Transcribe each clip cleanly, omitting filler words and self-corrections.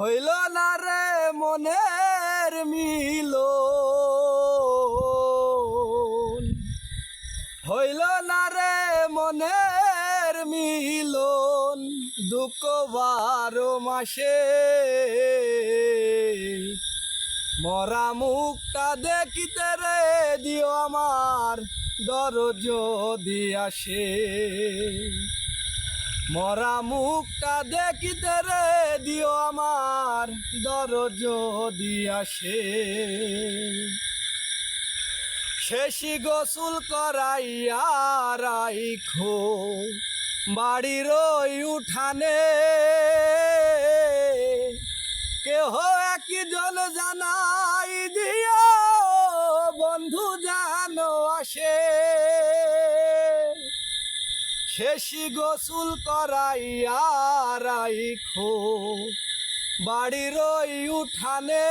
হইল না রে মনের মিল, হইল না রে মনের মিলন, দুঃখ 12 মাসে মরা মুখটা দেখিতে রে দিও আমার দরজ দিয়াসে। মরা মুখটা দেখিতে রে দিও আমার দরজ দিয়াসে। শেষি গোসল করাইয়া রাইখো বাড়ির উঠানে, কেহ একজন জানাই দিও বন্ধু জানো আসে। শেষি গোসল করাইয়া রাইখো বাড়ির উঠানে,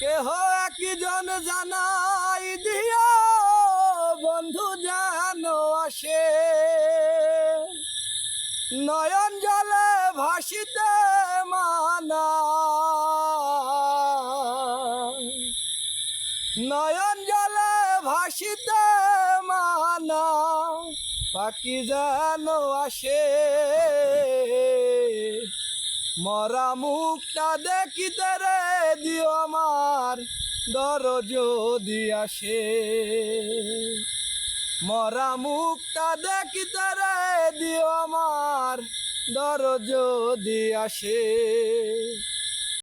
কেহ একজন জানাই দিও বন্ধু জানো আসে। নয়ন জলে ভাসিতে মানা, নয়ন জলে ভাসিতে মানা, পাখি যেন আসে। মরা মুখটা দেখিতে রে দিও আমার দরজ দিয়াসে। মরা মুখটা দেখিতে রে দিও আমার দরজ দিয়াসে।